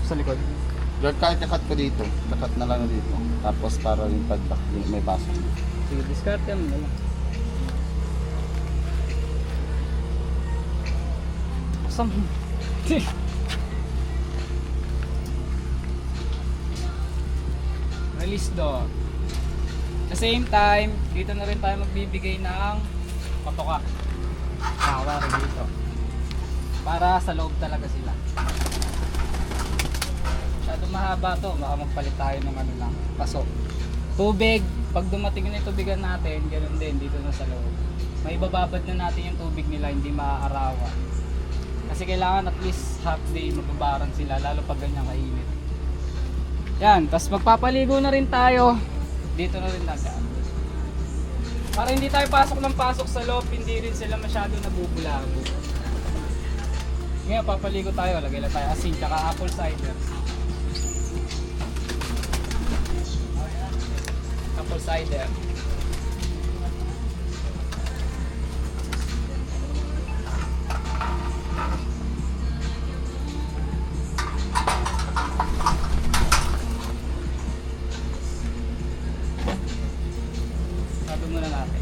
sa likod. Kahit kakat ko dito. Kakat na lang dito. Tapos para yung padlock may pasok. Sige, discard yan mo lang. Sam. Release door. At the same time, dito na rin tayo magbibigay ng patoka. Nakawari dito. Para sa loob talaga sila. Masyado mahaba to, baka magpalit tayo ng ano lang, paso. Tubig, pag dumating na yung tubigan natin, ganoon din dito na sa loob. May bababad na natin yung tubig nila, hindi maaarawan. Kasi kailangan at least half day mababaran sila, lalo pag ganyan kainit. Yan, tapos magpapaligo na rin tayo. Dito na rin nagaan. Para hindi tayo pasok ng pasok sa loob, hindi rin sila masyado nabubulabo. Ngayon, papaligo tayo. Lagay lang tayo asin, tsaka apple cider. Apple cider. Sabi muna natin.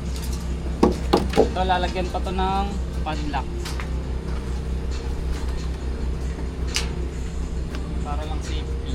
Ito, lalagyan pa to ng padlock. Para lang safety.